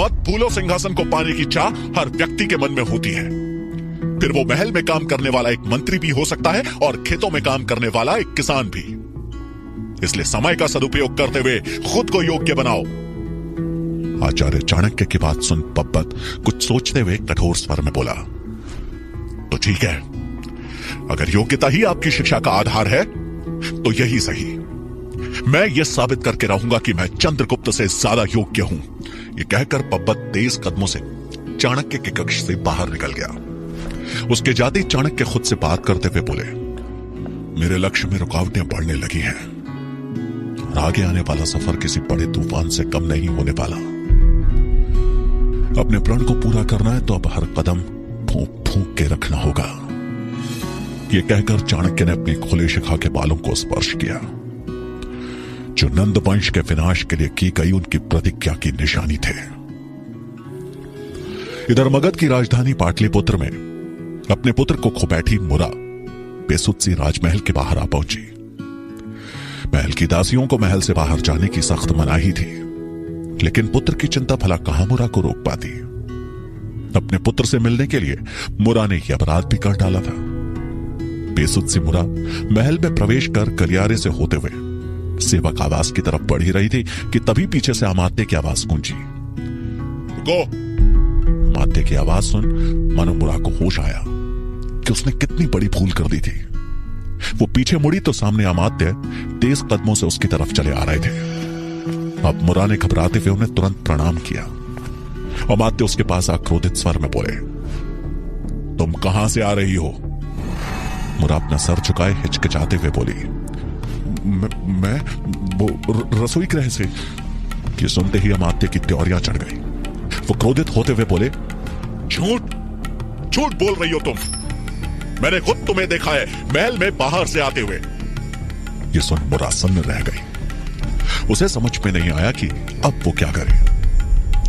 मत भूलो, सिंहासन को पाने की चाह हर व्यक्ति के मन में होती है। फिर वो महल में काम करने वाला एक मंत्री भी हो सकता है और खेतों में काम करने वाला एक किसान भी। इसलिए समय का सदुपयोग करते हुए खुद को योग्य बनाओ। आचार्य चाणक्य की बात सुन पब्बत कुछ सोचते हुए कठोर स्वर में बोला, तो ठीक है, अगर योग्यता ही आपकी शिक्षा का आधार है तो यही सही। मैं यह साबित करके रहूंगा कि मैं चंद्रगुप्त से ज्यादा योग्य हूं। यह कहकर पब्बत तेज कदमों से चाणक्य के कक्ष से बाहर निकल गया। उसके जाते ही चाणक्य खुद से बात करते हुए बोले, मेरे लक्ष्य में रुकावटें बढ़ने लगी हैं और आगे आने वाला सफर किसी बड़े तूफान से कम नहीं होने वाला। अपने प्रण को पूरा करना है तो अब हर कदम फूंक फूंक के रखना होगा। यह कहकर चाणक्य ने अपनी खुले शिखा के बालों को स्पर्श किया, जो नंद वंश के विनाश के लिए की गई उनकी प्रतिज्ञा की निशानी थे। इधर मगध की राजधानी पाटलिपुत्र में अपने पुत्र को खो बैठी मुरा बेसुध सी राजमहल के बाहर आ पहुंची। महल की दासियों को महल से बाहर जाने की सख्त मनाही थी, लेकिन पुत्र की चिंता भला कहां मुरा को रोक पाती। अपने पुत्र से मिलने के लिए मुरा ने यह अपराध भी कर डाला था। बेसुध सी मुरा महल में प्रवेश कर गलियारे से होते हुए सेवक आवास की तरफ बढ़ ही रही थी कि तभी पीछे से अमात्य की आवाज गूंजी। रुको! अमात्य की आवाज सुन मानो मुरा को होश आया कि उसने कितनी बड़ी भूल कर दी थी। वो पीछे मुड़ी तो सामने अमात्य तेज कदमों से उसकी तरफ चले आ रहे थे। अब मुरा ने घबराते हुए उन्हें तुरंत प्रणाम किया। अमात्य उसके पास आक्रोधित स्वर में बोले, तुम कहां से आ रही हो? मुरा अपना सर झुकाए हिचकिचाते हुए बोली, मैं वो रसोई गृह से। ये सुनते ही अमात्य की त्योरियां चढ़ गई। वो क्रोधित होते हुए बोले, झूठ झूठ बोल रही हो तुम। मैंने खुद तुम्हें देखा है महल में बाहर से आते हुए। ये सुन मुरा सन्न रह गई। उसे समझ में नहीं आया कि अब वो क्या करे।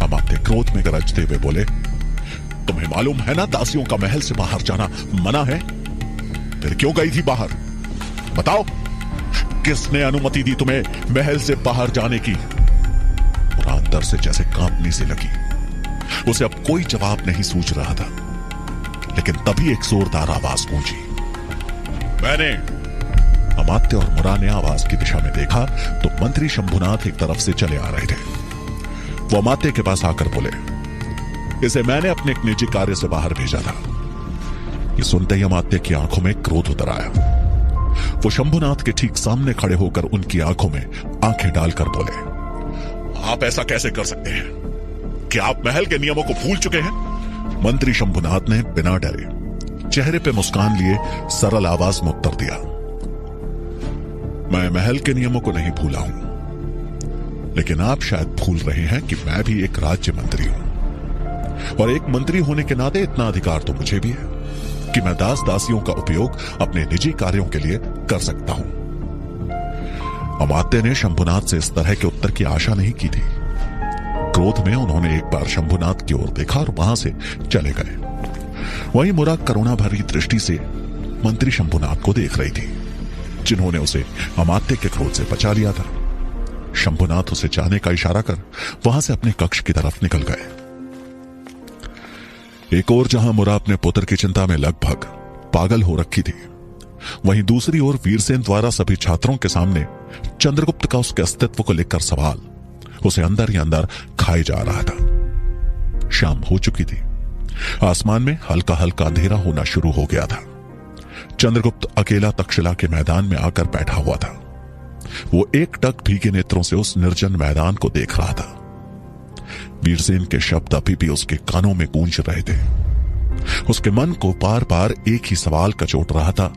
अमात्य क्रोध में गरजते हुए बोले, तुम्हें मालूम है ना दासियों का महल से बाहर जाना मना है? फिर क्यों गई थी बाहर? बताओ, किसने अनुमति दी तुम्हें महल से बाहर जाने की? मुरा अंदर से जैसे कांपने से लगी। उसे अब कोई जवाब नहीं सूझ रहा था, लेकिन तभी एक जोरदार आवाज गूंजी। मैंने। अमात्य और मुरा ने आवाज की दिशा में देखा तो मंत्री शंभुनाथ एक तरफ से चले आ रहे थे। वो अमात्य के पास आकर बोले, इसे मैंने अपने एक निजी कार्य से बाहर भेजा था। ये सुनते ही अमात्य की आंखों में क्रोध उतर आया। वो शंभुनाथ के ठीक सामने खड़े होकर उनकी आंखों में आंखें डालकर बोले, आप ऐसा कैसे कर सकते हैं? क्या आप महल के नियमों को भूल चुके हैं? मंत्री शंभुनाथ ने बिना डरे चेहरे पे मुस्कान लिए सरल आवाज में उत्तर दिया, मैं महल के नियमों को नहीं भूला हूं, लेकिन आप शायद भूल रहे हैं कि मैं भी एक राज्य मंत्री हूं और एक मंत्री होने के नाते इतना अधिकार तो मुझे भी है कि मैं दास दासियों का उपयोग अपने निजी कार्यों के लिए कर सकता हूं। अमात्य ने शंभुनाथ से इस तरह के उत्तर की आशा नहीं की थी। क्रोध में उन्होंने एक बार शंभुनाथ की ओर देखा और वहां से चले गए। वहीं मुरा करुणा भरी दृष्टि से मंत्री शंभुनाथ को देख रही थी, जिन्होंने उसे अमात्य के क्रोध से बचा लिया था। शंभुनाथ उसे जाने का इशारा कर वहां से अपने कक्ष की तरफ निकल गए। एक ओर जहां मुरा अपने पुत्र की चिंता में लगभग पागल हो रखी थी, वहीं दूसरी ओर वीरसेन द्वारा सभी छात्रों के सामने चंद्रगुप्त का उसके अस्तित्व को लेकर सवाल उसे अंदर ही अंदर खाए जा रहा था। शाम हो चुकी थी। आसमान में हल्का हल्का अंधेरा होना शुरू हो गया था। चंद्रगुप्त अकेला तक्षशिला के मैदान में आकर बैठा हुआ था। वो एकटक भीगे नेत्रों से उस निर्जन मैदान को देख रहा था। वीरसेन के शब्द अभी भी उसके कानों में गूंज रहे थे। उसके मन को बार बार एक ही सवाल कचोट रहा था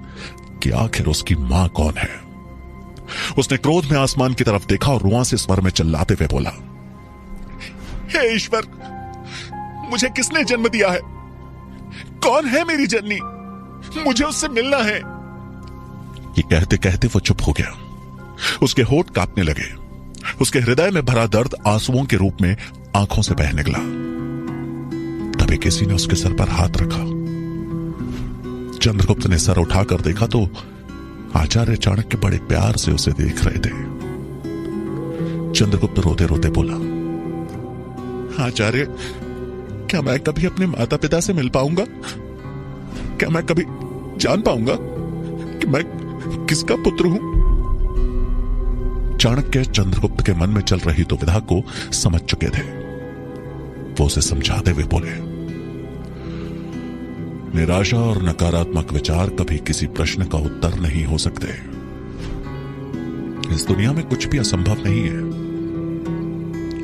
कि आखिर उसकी मां कौन है। उसने क्रोध में आसमान की तरफ देखा और रुआंसे स्वर में चिल्लाते हुए बोला, हे ईश्वर, मुझे किसने जन्म दिया है? कौन है मेरी जननी? मुझे उससे मिलना है। ये कहते कहते वो चुप हो गया। उसके होंठ कांपने लगे। उसके हृदय में भरा दर्द आंसुओं के रूप में आंखों से बह निकला। तभी किसी ने उसके सर पर हाथ रखा। चंद्रगुप्त ने सर उठाकर देखा तो आचार्य चाणक्य बड़े प्यार से उसे देख रहे थे। चंद्रगुप्त रोते रोते बोला, आचार्य, क्या मैं कभी अपने माता पिता से मिल पाऊंगा? क्या मैं कभी जान पाऊंगा कि मैं किसका पुत्र हूं? चाणक्य चंद्रगुप्त के मन में चल रही दुविधा को समझ चुके थे। वो उसे समझाते हुए बोले, निराशा और नकारात्मक विचार कभी किसी प्रश्न का उत्तर नहीं हो सकते। इस दुनिया में कुछ भी असंभव नहीं है।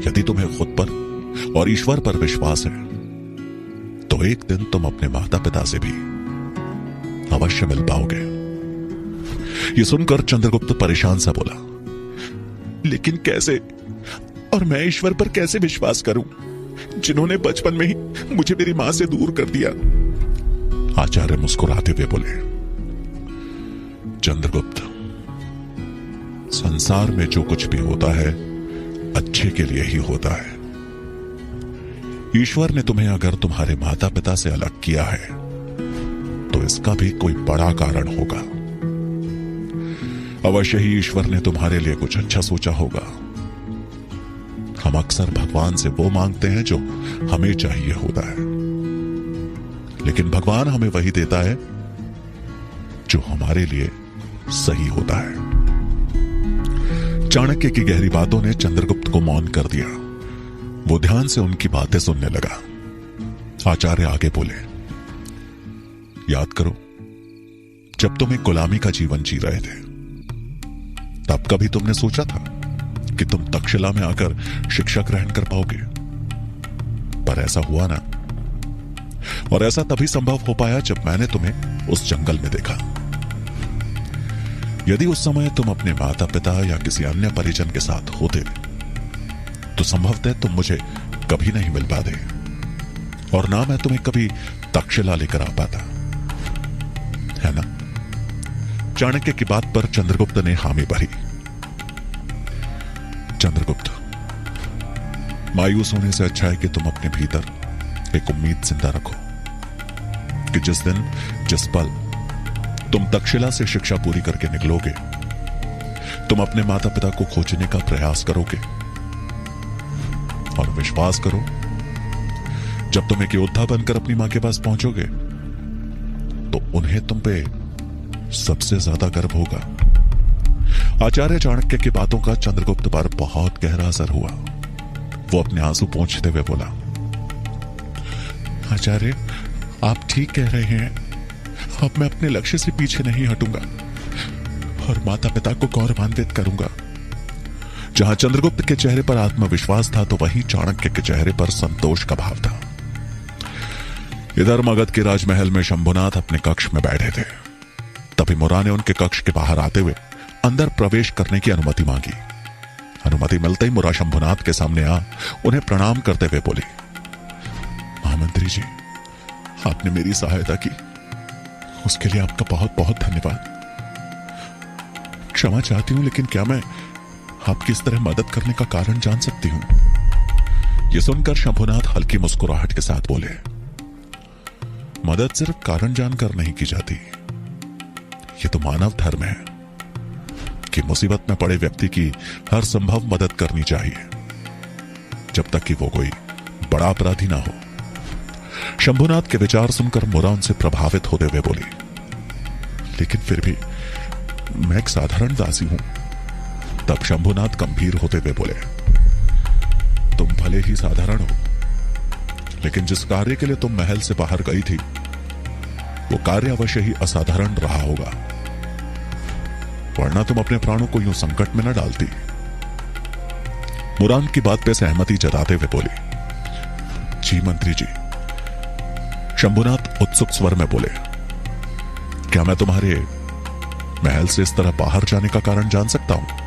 यदि तुम्हें खुद पर और ईश्वर पर विश्वास है तो एक दिन तुम अपने माता पिता से भी अवश्य मिल पाओगे। यह सुनकर चंद्रगुप्त परेशान सा बोला, लेकिन कैसे? और मैं ईश्वर पर कैसे विश्वास करूं जिन्होंने बचपन में ही मुझे मेरी मां से दूर कर दिया? आचार्य मुस्कुराते हुए बोले, चंद्रगुप्त, संसार में जो कुछ भी होता है अच्छे के लिए ही होता है। ईश्वर ने तुम्हें अगर तुम्हारे माता पिता से अलग किया है तो इसका भी कोई बड़ा कारण होगा। अवश्य ही ईश्वर ने तुम्हारे लिए कुछ अच्छा सोचा होगा। हम अक्सर भगवान से वो मांगते हैं जो हमें चाहिए होता है, लेकिन भगवान हमें वही देता है जो हमारे लिए सही होता है। चाणक्य की गहरी बातों ने चंद्रगुप्त को मौन कर दिया। वो ध्यान से उनकी बातें सुनने लगा। आचार्य आगे बोले, याद करो, जब तुम एक गुलामी का जीवन जी रहे थे तब कभी तुमने सोचा था कि तुम तक्षशिला में आकर शिक्षा ग्रहण कर पाओगे? पर ऐसा हुआ ना। और ऐसा तभी संभव हो पाया जब मैंने तुम्हें उस जंगल में देखा। यदि उस समय तुम अपने माता पिता या किसी अन्य परिजन के साथ होते तो संभवतः तुम मुझे कभी नहीं मिल पाते और ना मैं तुम्हें कभी तक्षशिला लेकर आ पाता, है ना? चाणक्य की बात पर चंद्रगुप्त ने हामी भरी। चंद्रगुप्त, मायूस होने से अच्छा है कि तुम अपने भीतर एक उम्मीद जिंदा रखो कि जिस दिन, जिस पल तुम तक्षशिला से शिक्षा पूरी करके निकलोगे, तुम अपने माता पिता को खोजने का प्रयास करोगे। और विश्वास करो, जब तुम एक योद्धा बनकर अपनी मां के पास पहुंचोगे तो उन्हें तुम पे सबसे ज्यादा गर्व होगा। आचार्य चाणक्य की बातों का चंद्रगुप्त पर बहुत गहरा असर हुआ। वो अपने आंसू पोंछते हुए बोला, आचार्य, आप ठीक कह रहे हैं। अब मैं अपने लक्ष्य से पीछे नहीं हटूंगा और माता पिता को गौरवान्वित करूंगा। जहां चंद्रगुप्त के चेहरे पर आत्मविश्वास था तो वहीं चाणक्य के चेहरे पर संतोष का भाव था। इधर मगध के राजमहल में शंभुनाथ अपने कक्ष में बैठे थे। तभी मुरा ने उनके कक्ष के बाहर आते हुए अंदर प्रवेश करने की अनुमति मांगी। अनुमति मिलते ही मुरा शंभुनाथ के सामने आ उन्हें प्रणाम करते हुए बोली, महामंत्री जी, आपने मेरी सहायता की, उसके लिए आपका बहुत बहुत धन्यवाद। क्षमा चाहती हूं, लेकिन क्या मैं आपकी इस तरह मदद करने का कारण जान सकती हूं? यह सुनकर शंभुनाथ हल्की मुस्कुराहट के साथ बोले, मदद सिर्फ कारण जानकर नहीं की जाती। यह तो मानव धर्म है कि मुसीबत में पड़े व्यक्ति की हर संभव मदद करनी चाहिए, जब तक कि वो कोई बड़ा अपराधी ना हो। शंभुनाथ के विचार सुनकर मुरा उनसे प्रभावित होते हुए बोली, लेकिन फिर भी मैं एक साधारण दासी हूं। तब शंभुनाथ गंभीर होते हुए बोले, तुम भले ही साधारण हो, लेकिन जिस कार्य के लिए तुम महल से बाहर गई थी वो कार्य अवश्य ही असाधारण रहा होगा, वरना तुम अपने प्राणों को यूं संकट में न डालती। मुरान की बात पे सहमति जताते हुए बोली, जी मंत्री जी। शंभुनाथ उत्सुक स्वर में बोले, क्या मैं तुम्हारे महल से इस तरह बाहर जाने का कारण जान सकता हूं?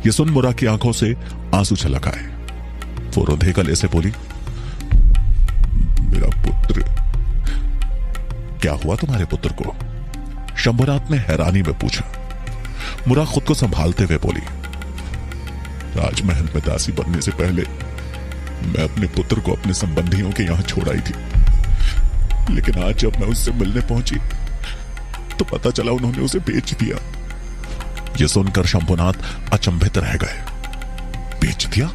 यह सुन मुरा की आंखों से आंसू छलक आए। वो रोंधे गले से बोली, मेरा पुत्र। क्या हुआ तुम्हारे पुत्र को? शंभुनाथ ने हैरानी में पूछा। मुरा खुद को संभालते हुए बोली, राजमहल में दासी बनने से पहले मैं अपने पुत्र को अपने संबंधियों के यहां छोड़ आई थी, लेकिन आज जब मैं उससे मिलने पहुंची तो पता चला उन्होंने उसे बेच दिया। यह सुनकर शंभुनाथ अचंभित रह गए। बेच दिया?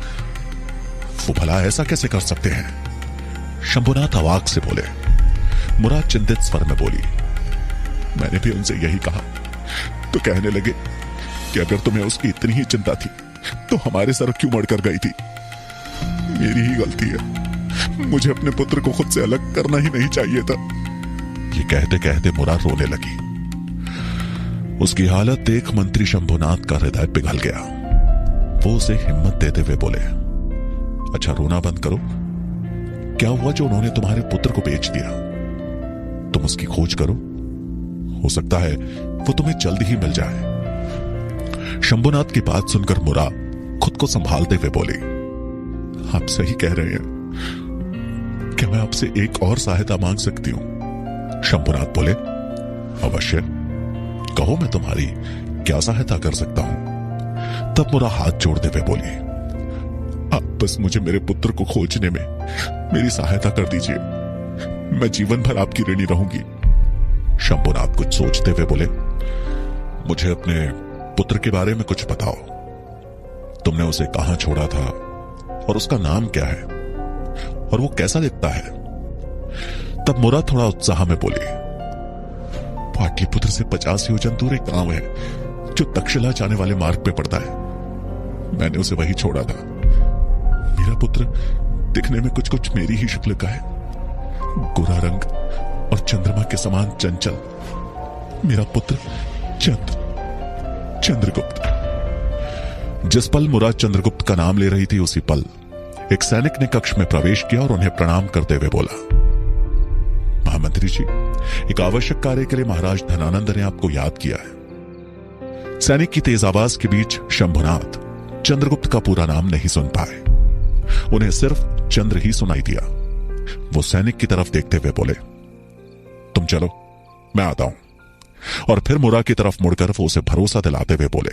वो भला ऐसा कैसे कर सकते हैं? शंभुनाथ अवाक से बोले। मुराद चिंतित स्वर में बोली, मैंने भी उनसे यही कहा तो कहने लगे कि अगर तुम्हें उसकी इतनी ही चिंता थी तो हमारे सर क्यों मड़कर गई थी? मेरी ही गलती है, मुझे अपने पुत्र को खुद से अलग करना ही नहीं चाहिए था। ये कहते कहते मुराद रोने लगी। उसकी हालत देख मंत्री शंभुनाथ का हृदय पिघल गया। वो उसे हिम्मत देते हुए बोले, अच्छा रोना बंद करो। क्या हुआ जो उन्होंने तुम्हारे पुत्र को बेच दिया? तुम उसकी खोज करो, हो सकता है वो तुम्हें जल्द ही मिल जाए। शंभुनाथ की बात सुनकर मुरा खुद को संभालते हुए बोली, आप सही कह रहे हैं, क्या मैं आपसे एक और सहायता मांग सकती हूं? शंभुनाथ बोले, अवश्य, कहो मैं तुम्हारी क्या सहायता कर सकता हूं। तब मुरा हाथ जोड़ते हुए बोली, आप बस मुझे मेरे पुत्र को खोजने में मेरी सहायता कर दीजिए, मैं जीवन भर आपकी ऋणी रहूंगी। शंभुनाथ कुछ सोचते हुए बोले, मुझे अपने पुत्र के बारे में कुछ बताओ। तुमने उसे कहां छोड़ा था और उसका नाम क्या है और वो कैसा दिखता है? तब मुरा थोड़ा उत्साह में बोली, पाटलिपुत्र से 50 योजन दूर एक गांव है जो तक्षशिला जाने वाले मार्ग पे पड़ता है। मैंने उसे वही छोड़ा था। मेरा पुत्र दिखने में कुछ कुछ मेरी ही शक्ल का है, गोरा रंग और चंद्रमा के समान चंचल। मेरा पुत्र चंद्रगुप्त। जिस पल मुराद चंद्रगुप्त का नाम ले रही थी उसी पल एक सैनिक ने कक्ष में प्रवेश किया और उन्हें प्रणाम करते हुए बोला, महामंत्री जी, एक आवश्यक कार्य के लिए महाराज धनानंद ने आपको याद किया है। सैनिक की तेज आवाज के बीच शंभुनाथ चंद्रगुप्त का पूरा नाम नहीं सुन पाए, उन्हें सिर्फ चंद्र ही सुनाई दिया। वो सैनिक की तरफ देखते हुए बोले, तुम चलो, मैं आता हूं। और फिर मुरा की तरफ मुड़कर वो उसे भरोसा दिलाते हुए बोले,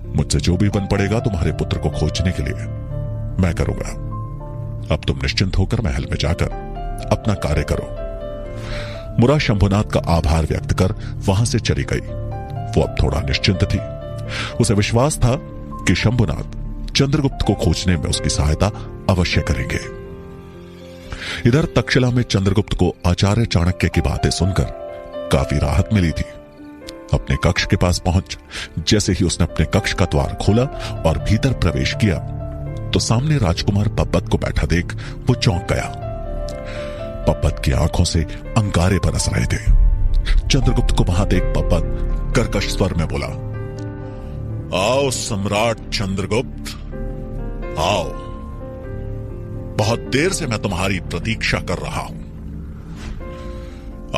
मुझसे जो भी बन पड़ेगा तुम्हारे पुत्र को खोजने के लिए मैं करूंगा। अब तुम निश्चिंत होकर महल में जाकर अपना कार्य करो। मुरा शंभुनाथ का आभार व्यक्त कर वहां से चली गई। वो अब थोड़ा निश्चिंत थी। उसे विश्वास था कि शंभुनाथ चंद्रगुप्त को खोजने में उसकी सहायता अवश्य करेंगे। इधर तक्षशिला में चंद्रगुप्त को आचार्य चाणक्य की बातें सुनकर काफी राहत मिली थी। अपने कक्ष के पास पहुंच जैसे ही उसने अपने कक्ष का द्वार खोला और भीतर प्रवेश किया तो सामने राजकुमार पब्बत को बैठा देख वो चौंक गया। पब्बत की आंखों से अंगारे बरस रहे थे। चंद्रगुप्त को वहां देख पब्बत कर्कश स्वर में बोला, आओ सम्राट चंद्रगुप्त, आओ। बहुत देर से मैं तुम्हारी प्रतीक्षा कर रहा हूं।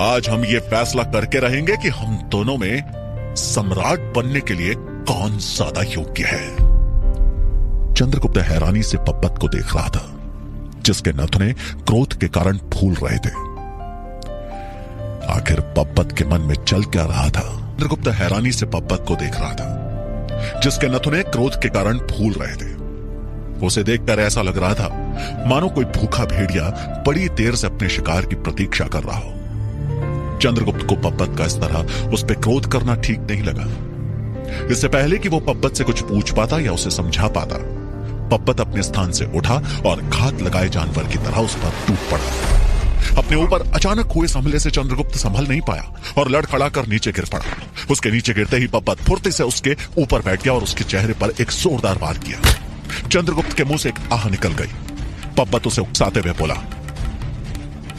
आज हम ये फैसला करके रहेंगे कि हम दोनों में सम्राट बनने के लिए कौन ज्यादा योग्य है। चंद्रगुप्त हैरानी से पब्बत को देख रहा था, जिसके नथुने क्रोध के कारण फूल रहे थे। आखिर पब्बत के मन में चल क्या रहा था? चंद्रगुप्त हैरानी से पब्बत को देख रहा था, जिसके नथुने क्रोध के कारण फूल रहे थे। उसे देखकर ऐसा लग रहा था मानो कोई भूखा भेड़िया बड़ी देर से अपने शिकार की प्रतीक्षा कर रहा हो। चंद्रगुप्त को पब्बत का इस तरह उस पर क्रोध करना ठीक नहीं लगा। इससे पहले कि वो पब्बत से कुछ पूछ पाता या उसे समझा पाता, पब्बत अपने स्थान से उठा और घात लगाए जानवर की तरह उस पर टूट पड़ा। अपने ऊपर अचानक हुए हमले से चंद्रगुप्त संभल नहीं पाया और लड़खड़ा कर नीचे गिर पड़ा। उसके नीचे गिरते ही पब्बत फुर्ती से उसके ऊपर बैठ गया और उसके चेहरे पर एक जोरदार वार किया। चंद्रगुप्त के मुंह से एक आह निकल गई। पब्बत उसे उकसाते हुए बोला,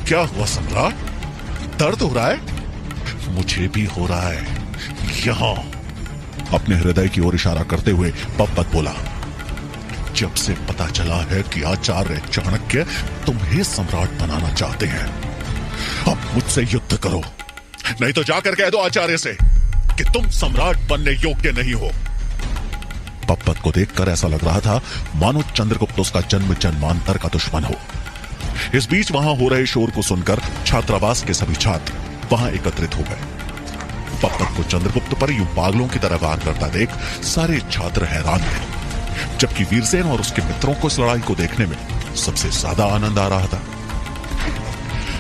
क्या हुआ सम्राट, दर्द हो रहा है? मुझे भी हो रहा है। यहां अपने हृदय की ओर इशारा करते हुए पब्बत बोला, जब से पता चला है कि आचार्य चाणक्य तुम्हें सम्राट बनाना चाहते हैं, अब मुझसे युद्ध करो, नहीं तो जाकर कह दो आचार्य से कि तुम सम्राट बनने योग्य नहीं हो। पब्बत को देखकर ऐसा लग रहा था मानो चंद्रगुप्त उसका जन्म जन्मांतर का दुश्मन हो। इस बीच वहां हो रहे शोर को सुनकर छात्रावास के सभी छात्र वहां एकत्रित हो गए। पब्बत को चंद्रगुप्त पर यूं पागलों की तरह वार करता देख सारे छात्र हैरान थे, जबकि वीरसेन और उसके मित्रों को इस लड़ाई को देखने में सबसे ज्यादा आनंद आ रहा था।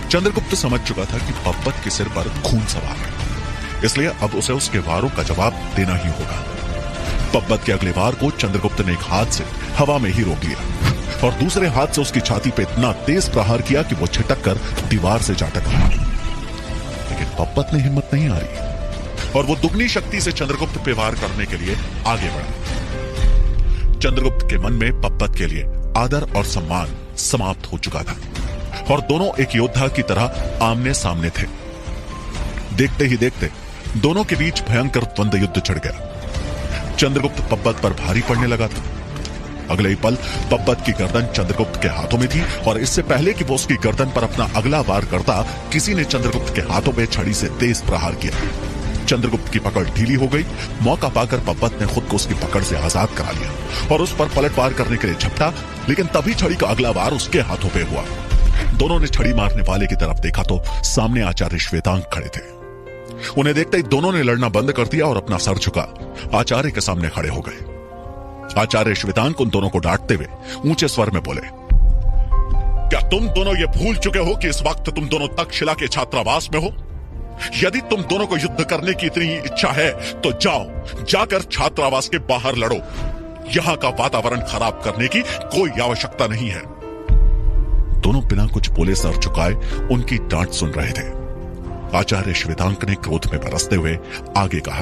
चंद्रगुप्त समझ चुका था कि पब्बत के सिर पर खून सवार है, इसलिए अब उसे उसके वारों का जवाब देना ही होगा। पब्बत के अगले वार को चंद्रगुप्त ने एक हाथ से हवा में ही रोक लिया। और दूसरे हाथ से उसकी छाती पे इतना तेज प्रहार किया कि वो छिटक कर दीवार से जा टकराया। लेकिन पप्पत ने हिम्मत नहीं हारी और वो दुगनी शक्ति से चंद्रगुप्त पे वार करने के लिए आगे बढ़ा। चंद्रगुप्त के मन में पप्पत के लिए आदर और सम्मान समाप्त हो चुका था और दोनों एक योद्धा की तरह आमने सामने थे। देखते ही देखते दोनों के बीच भयंकर द्वंद्व युद्ध छिड़ गया। चंद्रगुप्त पप्पत पर भारी पड़ने लगा था। अगले ही पल पप्पत की गर्दन चंद्रगुप्त के हाथों में थी और इससे पहले कि वो उसकी गर्दन पर अपना अगला वार करता, किसी ने चंद्रगुप्त के हाथों में छड़ी से तेज प्रहार किया। चंद्रगुप्त की पकड़ ढीली हो गई। मौका पाकर पप्पत ने खुद को उसकी पकड़ से आजाद करा लिया और उस पर पलटवार करने के लिए झपटा, लेकिन तभी छड़ी का अगला वार उसके हाथों पे हुआ। दोनों ने छड़ी मारने वाले की तरफ देखा तो सामने आचार्य श्वेतांक खड़े थे। उन्हें देखते ही दोनों ने लड़ना बंद कर दिया और अपना सर झुका आचार्य के सामने खड़े हो गए। आचार्य श्वेतांक उन दोनों को डांटते हुए ऊंचे स्वर में बोले, क्या तुम दोनों ये भूल चुके हो कि इस वक्त तुम दोनों तक्षशिला के छात्रावास में हो? यदि तुम दोनों को युद्ध करने की इतनी इच्छा है तो जाओ, जाकर छात्रावास के बाहर लड़ो। यहां का वातावरण खराब करने की कोई आवश्यकता नहीं है। दोनों बिना कुछ बोले सर झुकाए उनकी डांट सुन रहे थे। आचार्य श्वेतांक ने क्रोध में बरसते हुए आगे कहा,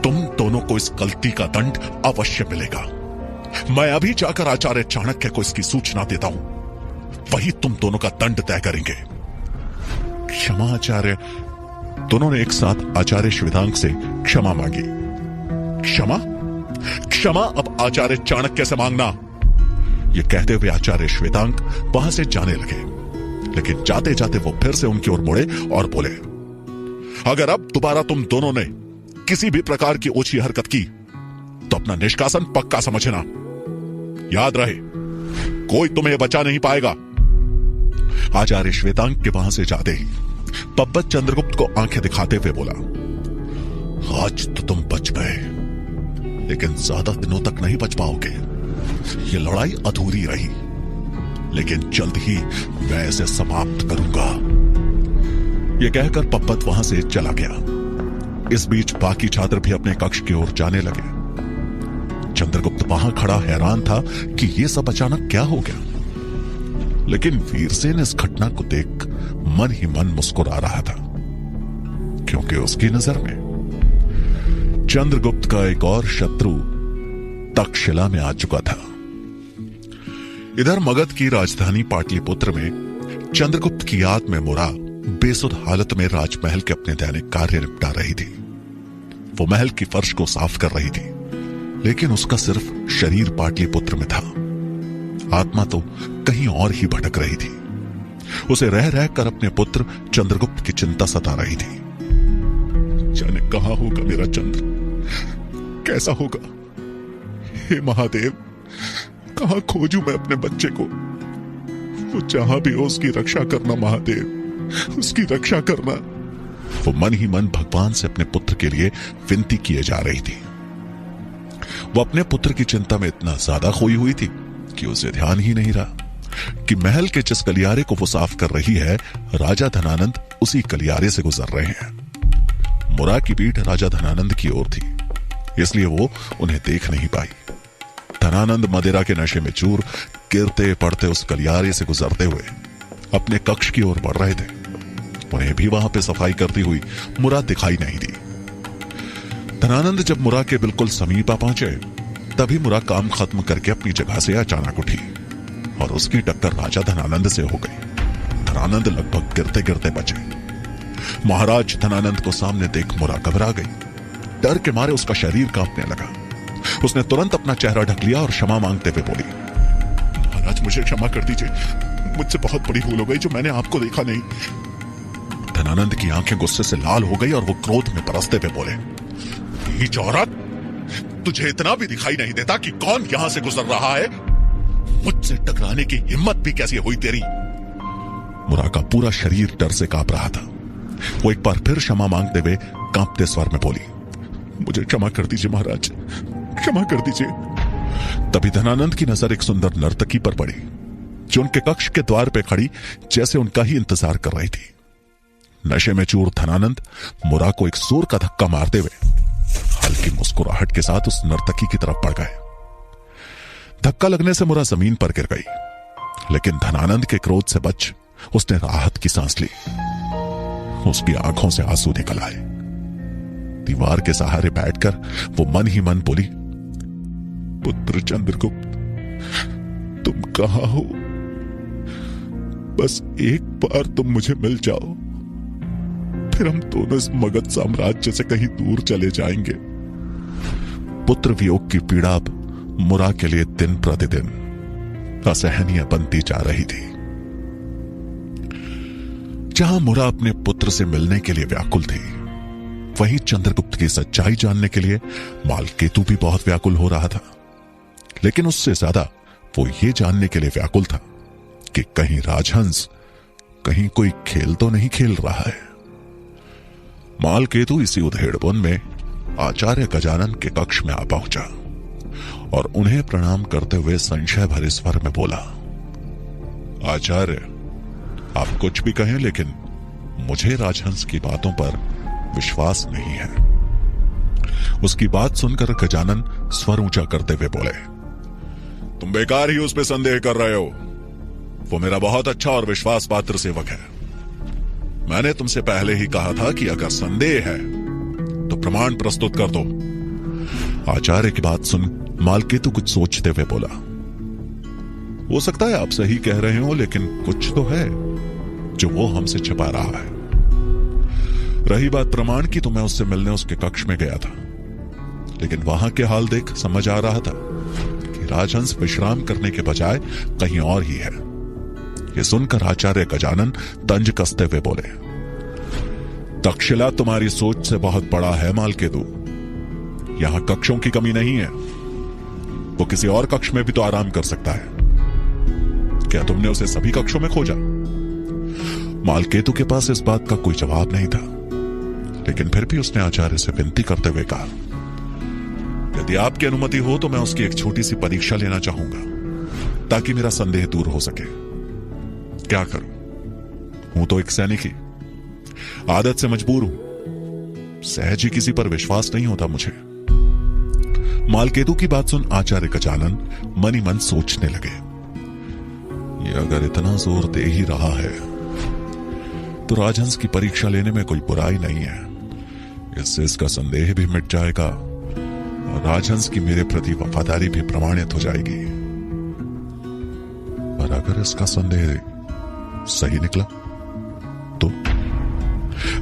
तुम दोनों को इस गलती का दंड अवश्य मिलेगा। मैं अभी जाकर आचार्य चाणक्य को इसकी सूचना देता हूं, वही तुम दोनों का दंड तय करेंगे। क्षमा आचार्य। दोनों ने एक साथ आचार्य श्वेतांक से क्षमा मांगी। क्षमा? क्षमा अब आचार्य चाणक्य से मांगना। ये कहते हुए आचार्य श्वेतांक वहां से जाने लगे, लेकिन जाते जाते वो फिर से उनकी ओर मुड़े और बोले, अगर अब दोबारा तुम दोनों ने किसी भी प्रकार की ओछी हरकत की तो अपना निष्कासन पक्का समझना। याद रहे, कोई तुम्हें बचा नहीं पाएगा। आचार्य श्वेतांक के वहां से जाते ही पप्पत चंद्रगुप्त को आंखें दिखाते हुए बोला, आज तो तुम बच गए, लेकिन ज्यादा दिनों तक नहीं बच पाओगे। ये लड़ाई अधूरी रही, लेकिन जल्द ही मैं इसे समाप्त करूंगा। यह कहकर पप्पत वहां से चला गया। इस बीच बाकी छात्र भी अपने कक्ष की ओर जाने लगे। चंद्रगुप्त वहां खड़ा हैरान था कि यह सब अचानक क्या हो गया, लेकिन वीरसेन इस घटना को देख मन ही मन मुस्कुरा रहा था, क्योंकि उसकी नजर में चंद्रगुप्त का एक और शत्रु तक्षशिला में आ चुका था। इधर मगध की राजधानी पाटलिपुत्र में चंद्रगुप्त की याद में मुरा बेसुध हालत में राजमहल के अपने दैनिक कार्य निपटा रही थी। वो महल की फर्श को साफ कर रही थी, लेकिन उसका सिर्फ शरीर पाटलिपुत्र में था। आत्मा तो कहीं और ही भटक रही थी। उसे रह रहकर अपने पुत्र चंद्रगुप्त की चिंता सता रही थी। जाने कहां होगा मेरा चंद्र, कैसा होगा? हे महादेव, कहां खोजूं मैं अपने बच्चे को? वो जहां भी हो उसकी रक्षा करना महादेव, उसकी रक्षा करना। वो मन ही मन भगवान से अपने पुत्र के लिए विनती किए जा रही थी। वो अपने पुत्र की चिंता में इतना ज्यादा खोई हुई थी कि उसे ध्यान ही नहीं रहा कि महल के जिस गलियारे को वो साफ कर रही है, राजा धनानंद उसी गलियारे से गुजर रहे हैं। मुरा की पीठ राजा धनानंद की ओर थी, इसलिए वो उन्हें देख नहीं पाई। धनानंद मदिरा के नशे में चूर गिरते पड़ते उस गलियारे से गुजरते हुए अपने कक्ष की ओर बढ़ रहे थे। उन्हें भी वहां पे सफाई करती हुई मुरा दिखाई नहीं दी। धनानंद जब मुरा के बिल्कुल समीप आ पहुंचे, तभी मुरा काम खत्म करके अपनी जगह से अचानक उठी और उसकी टक्कर राजा धनानंद से हो गई। धनानंद लगभग गिरते गिरते बचे। महाराज धनानंद को सामने देख मुरा घबरा गई। डर के मारे उसका शरीर कांपने लगा। उसने तुरंत अपना चेहरा ढक लिया और क्षमा मांगते हुए बोली, महाराज मुझे क्षमा कर दीजिए, मुझसे बहुत बड़ी भूल हो गई जो मैंने आपको देखा नहीं। धनानंद की आंखें गुस्से से लाल हो गई और वो क्रोध में बरसते हुए बोले, नीच औरत, तुझे इतना भी दिखाई नहीं देता कि कौन यहां से गुजर रहा है? मुझसे टकराने की हिम्मत भी कैसी हुई तेरी? मुरा का पूरा शरीर डर से कांप रहा था। वो एक बार फिर क्षमा मांगते हुए कांपते स्वर में बोली, मुझे क्षमा कर दीजिए महाराज, क्षमा कर दीजिए। तभी धनानंद की नजर एक सुंदर नर्तकी पर पड़ी जो उनके कक्ष के द्वार पे खड़ी जैसे उनका ही इंतजार कर रही थी। नशे में चूर धनानंद मुरा को एक जोर का धक्का मारते हुए हल्की मुस्कुराहट के साथ उस नर्तकी की तरफ बढ़ गए। धक्का लगने से मुरा जमीन पर गिर गई, लेकिन धनानंद के क्रोध से बच उसने राहत की सांस ली। उसकी आंखों से आंसू निकल आए। दीवार के सहारे बैठकर वो मन ही मन बोली, पुत्र चंद्रगुप्त, तुम कहां हो? बस एक बार तुम मुझे मिल जाओ, फिर हम दोनों इस मगध साम्राज्य से कहीं दूर चले जाएंगे। पुत्र वियोग की पीड़ा अब मुरा के लिए दिन प्रतिदिन असहनीय बनती जा रही थी। जहां मुरा अपने पुत्र से मिलने के लिए व्याकुल थी, वहीं चंद्रगुप्त की सच्चाई जानने के लिए मालकेतु भी बहुत व्याकुल हो रहा था। लेकिन उससे ज्यादा वो ये जानने के लिए व्याकुल था कि कहीं राजहंस कहीं कोई खेल तो नहीं खेल रहा है। मालकेतु इसी उधेड़बुन में आचार्य गजानन के कक्ष में आ पहुंचा और उन्हें प्रणाम करते हुए संशय भरे स्वर में बोला, आचार्य, आप कुछ भी कहें, लेकिन मुझे राजहंस की बातों पर विश्वास नहीं है। उसकी बात सुनकर गजानन स्वर ऊंचा करते हुए बोले, तुम बेकार ही उस पर संदेह कर रहे हो। वो मेरा बहुत अच्छा और विश्वास पात्र सेवक है। मैंने तुमसे पहले ही कहा था कि अगर संदेह है तो प्रमाण प्रस्तुत कर दो। आचार्य की बात सुन मालकेतु कुछ सोचते हुए बोला, हो सकता है आप सही कह रहे हो, लेकिन कुछ तो है जो वो हमसे छिपा रहा है। रही बात प्रमाण की, तो मैं उससे मिलने उसके कक्ष में गया था, लेकिन वहां के हाल देख समझ आ रहा था कि राजहंस विश्राम करने के बजाय कहीं और ही है। ये सुनकर आचार्य गजानन तंज कसते हुए बोले, तक्षशिला तुम्हारी सोच से बहुत बड़ा है मालकेतु। यहां कक्षों की कमी नहीं है, वो किसी और कक्ष में भी तो आराम कर सकता है। क्या तुमने उसे सभी कक्षों में खोजा? मालकेतु के पास इस बात का कोई जवाब नहीं था, लेकिन फिर भी उसने आचार्य से विनती करते हुए कहा, यदि आपकी अनुमति हो तो मैं उसकी एक छोटी सी परीक्षा लेना चाहूंगा, ताकि मेरा संदेह दूर हो सके। क्या करूं? हूं तो एक सैनिक ही, आदत से मजबूर हूं। सहज ही किसी पर विश्वास नहीं होता मुझे। मालकेतु की बात सुन आचार्य गजानन मन ही मन सोचने लगे, ये अगर इतना जोर दे ही रहा है तो राजहंस की परीक्षा लेने में कोई बुराई नहीं है। इससे इसका संदेह भी मिट जाएगा और राजहंस की मेरे प्रति वफादारी भी प्रमाणित हो जाएगी। पर अगर इसका संदेह सही निकला तो?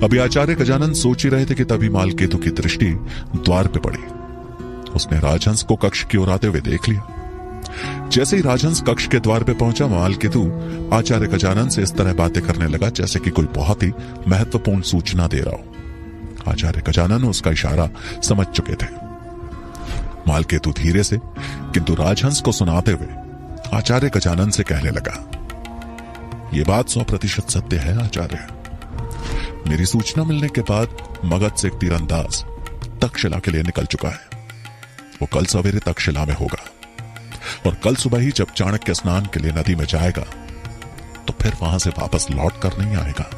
अभी आचार्य गजानन सोच ही रहे थे कि तभी मालकेतु की दृष्टि द्वार पे पड़ी। उसने राजहंस को कक्ष की ओर आते हुए देख लिया। जैसे ही राजहंस कक्ष के द्वार पे पहुंचा, मालकेतु आचार्य गजानन से इस तरह बातें करने लगा जैसे कि कोई बहुत ही महत्वपूर्ण सूचना दे रहा हो। आचार्य गजानन उसका इशारा समझ चुके थे। मालकेतु धीरे से किंतु राजहंस को सुनाते हुए आचार्य गजानन से कहने लगा, यह बात 100% सत्य है आचार्य। मेरी सूचना मिलने के बाद मगध से एक तीरंदाज तक्षशिला के लिए निकल चुका है। वो कल सवेरे तक्षशिला में होगा और कल सुबह ही जब चाणक्य स्नान के लिए नदी में जाएगा तो फिर वहां से वापस लौट कर नहीं आएगा।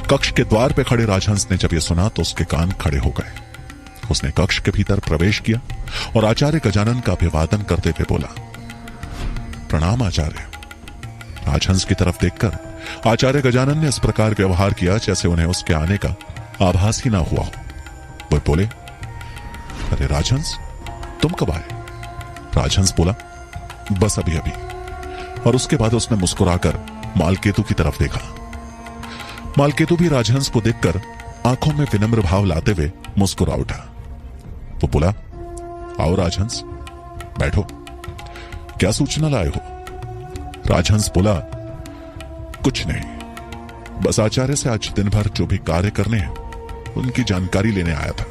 कक्ष के द्वार पे खड़े राजहंस ने जब यह सुना तो उसके कान खड़े हो गए। उसने कक्ष के भीतर प्रवेश किया और आचार्य गजानन का अभिवादन करते हुए बोला, प्रणाम आचार्य। राजहंस की तरफ देखकर आचार्य गजानन ने इस प्रकार व्यवहार किया जैसे उन्हें उसके आने का आभास ही ना हुआ हो। वो बोले, अरे राजहंस, तुम कब आए? राजहंस बोला, बस अभी अभी। और उसके बाद उसने मुस्कुराकर मालकेतु की तरफ देखा। मालकेतु भी राजहंस को देखकर आंखों में विनम्र भाव लाते हुए मुस्कुरा उठा। वो बोला, आओ राजहंस, बैठो। क्या सूचना लाए हो? राजहंस बोला, कुछ नहीं, बस आचार्य से आज दिन भर जो भी कार्य करने हैं उनकी जानकारी लेने आया था।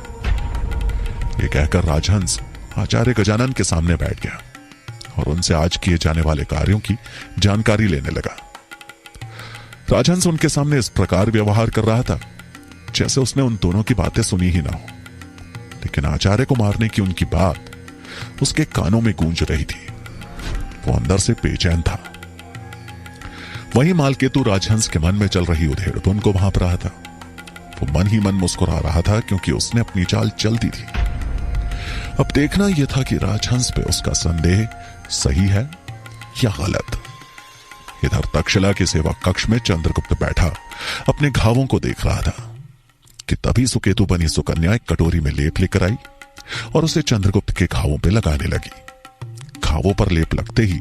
ये कहकर राजहंस आचार्य गजानन के सामने बैठ गया और उनसे आज किए जाने वाले कार्यों की जानकारी लेने लगा। राजहंस उनके सामने इस प्रकार व्यवहार कर रहा था जैसे उसने उन दोनों की बातें सुनी ही ना हो, लेकिन आचार्य को मारने की उनकी बात उसके कानों में गूंज रही थी। वो अंदर से बेचैन था। वहीं मालकेतु राजहंस के मन में चल रही उधेड़पुन को भांप रहा था। वो मन ही मन मुस्कुरा रहा था क्योंकि उसने अपनी चाल चल दी थी। अब देखना यह था कि राजहंस पे उसका संदेह सही है या गलत। इधर तक्षशिला के सेवा कक्ष में चंद्रगुप्त बैठा अपने घावों को देख रहा था कि तभी सुकेतु बनी सुकन्या एक कटोरी में लेप लेकर आई और उसे चंद्रगुप्त के घावों पे लगाने लगी। घावों पर लेप लगते ही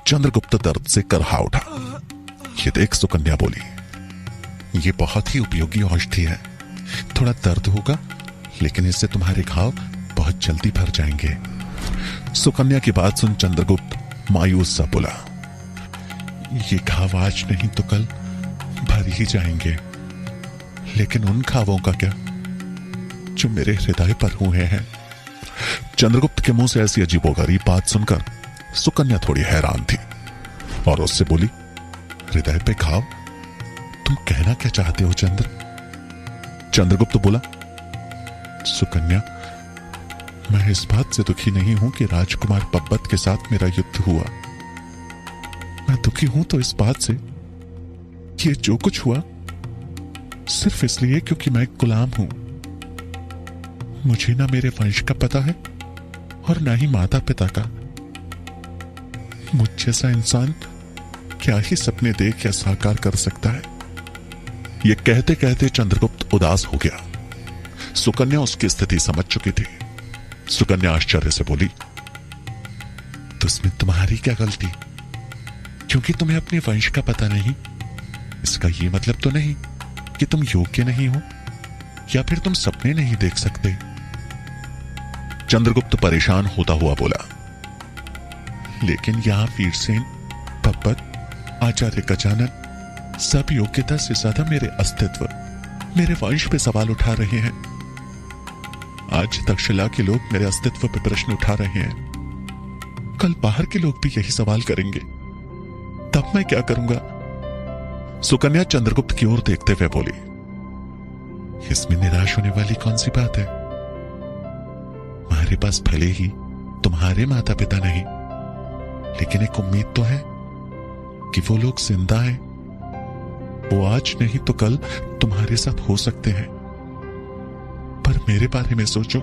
चंद्रगुप्त दर्द से करहा उठा। ये देख सुकन्या बोली, ये बहुत ही उपयोगी औषधि है। थोड़ा दर्द होगा लेकिन इससे तुम्हारे घाव बहुत जल्दी भर जाएंगे। सुकन्या की बात सुन चंद्रगुप्त मायूस सा बोला, ये घाव आज नहीं तो कल भर ही जाएंगे, लेकिन उन घावों का क्या जो मेरे हृदय पर हुए हैं। चंद्रगुप्त के मुंह से ऐसी अजीबोगरीब बात सुनकर सुकन्या थोड़ी हैरान थी और उससे बोली, हृदय पे घाव? तुम कहना क्या चाहते हो चंद्र? चंद्रगुप्त बोला, सुकन्या, मैं इस बात से दुखी नहीं हूं कि राजकुमार पब्बत के साथ मेरा युद्ध हुआ। मैं दुखी हूं तो इस बात से ये जो कुछ हुआ सिर्फ इसलिए क्योंकि मैं एक गुलाम हूं। मुझे ना मेरे वंश का पता है और ना ही माता पिता का। मुझ जैसा इंसान क्या ही सपने देख या साकार कर सकता है। ये कहते कहते चंद्रगुप्त उदास हो गया। सुकन्या उसकी स्थिति समझ चुकी थी। सुकन्या आश्चर्य से बोली, तो इसमें तुम्हारी क्या गलती? क्योंकि तुम्हें अपने वंश का पता नहीं, इसका ये मतलब तो नहीं कि तुम योग्य नहीं हो या फिर तुम सपने नहीं देख सकते। चंद्रगुप्त परेशान होता हुआ बोला, लेकिन यहां वीरसेन, पब्बत, आचार्य गजानन सब योग्यता से ज्यादा मेरे अस्तित्व, मेरे वंश पे सवाल उठा रहे हैं। आज तक्षशिला के लोग मेरे अस्तित्व पे प्रश्न उठा रहे हैं। कल बाहर के लोग भी यही सवाल करेंगे, तब मैं क्या करूंगा? सुकन्या चंद्रगुप्त की ओर देखते हुए बोली, इसमें निराश होने वाली कौन सी बात है? हमारे पास भले ही तुम्हारे माता पिता नहीं, लेकिन एक उम्मीद तो है कि वो लोग जिंदा हैं। वो आज नहीं तो कल तुम्हारे साथ हो सकते हैं। पर मेरे बारे में सोचो।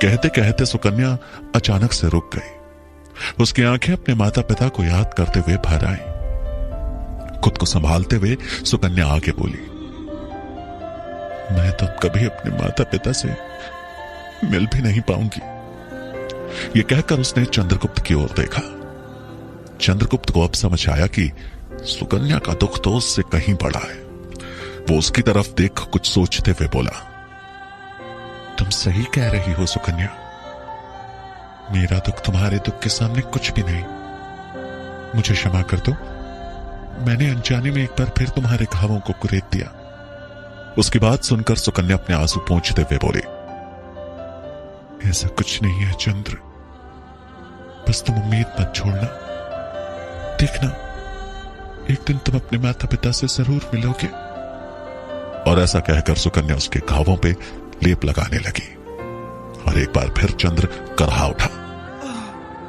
कहते कहते सुकन्या अचानक से रुक गई। उसकी आंखें अपने माता पिता को याद करते हुए भर आई। खुद को संभालते हुए सुकन्या आगे बोली, मैं तो कभी अपने माता पिता से मिल भी नहीं पाऊंगी। यह कहकर उसने चंद्रगुप्त की ओर देखा। चंद्रगुप्त को अब समझ आया कि सुकन्या का दुख तो उससे कहीं बड़ा है। वो उसकी तरफ देख कुछ सोचते हुए बोला, तुम सही कह रही हो सुकन्या, मेरा दुख तुम्हारे दुख के सामने कुछ भी नहीं। मुझे क्षमा कर दो, मैंने अनजाने में एक बार फिर तुम्हारे घावों को कुरेद दिया। उसकी बात सुनकर सुकन्या अपने आंसू पोंछते हुए बोली, ऐसा कुछ नहीं है चंद्र, बस तुम उम्मीद मत छोड़ना। देखना, एक दिन तुम अपने माता पिता से जरूर मिलोगे। और ऐसा कहकर सुकन्या उसके घावों पे लेप लगाने लगी और एक बार फिर चंद्र करहा उठा।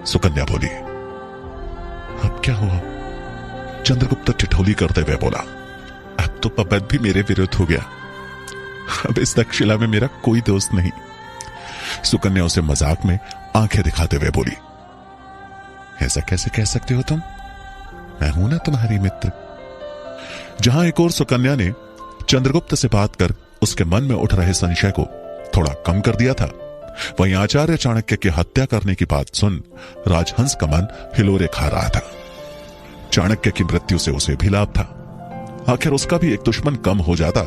सुकन्या बोली, अब क्या हुआ? चंद्रगुप्त ठिठोली करते हुए बोला, अब तो पब्बत भी मेरे विरुद्ध हो गया। अब इस तक्षशिला में मेरा कोई दोस्त नहीं। सुकन्या उसे मजाक में आंखें दिखाते हुए बोली, ऐसा कैसे कह सकते हो तुम? मैं हूं ना तुम्हारी मित्र। जहां एक और सुकन्या ने चंद्रगुप्त से बात कर उसके मन में उठ रहे संशय को थोड़ा कम कर दिया था, वहीं आचार्य चाणक्य की हत्या करने की बात सुन राजहंस का मन हिलोरे खा रहा था। चाणक्य की मृत्यु से उसे भी लाभ था। आखिर उसका भी एक दुश्मन कम हो जाता।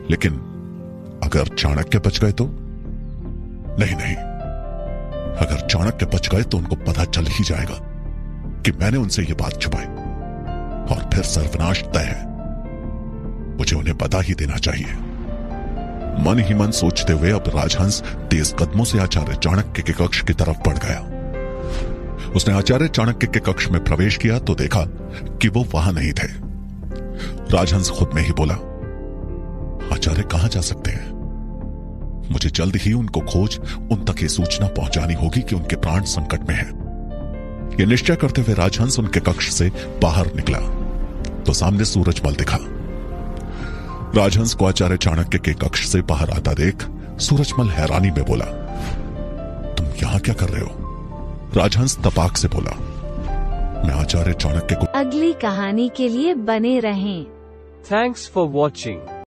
लेकिन अगर चाणक्य बच गए तो? नहीं, अगर चाणक्य बच गए तो उनको पता चल ही जाएगा कि मैंने उनसे यह बात छुपाई और फिर सर्वनाश तय है। मुझे उन्हें बता ही देना चाहिए। मन ही मन सोचते हुए अब राजहंस तेज कदमों से आचार्य चाणक्य के कक्ष की तरफ बढ़ गया। उसने आचार्य चाणक्य के कक्ष में प्रवेश किया तो देखा कि वो वहां नहीं थे। राजहंस खुद में ही बोला, आचार्य कहां जा सकते हैं? मुझे जल्द ही उनको खोज उन तक ये सूचना पहुंचानी होगी कि उनके प्राण संकट में हैं। यह निश्चय करते हुए राजहंस उनके कक्ष से बाहर निकला तो सामने सूरजमल दिखा। राजहंस को आचार्य चाणक्य के कक्ष से बाहर आता देख सूरजमल हैरानी में बोला, यहां क्या कर रहे हो? राजहंस तपाक से बोला। मैं आचार्य चाणक्य को अगली कहानी के लिए बने रहें। Thanks for watching.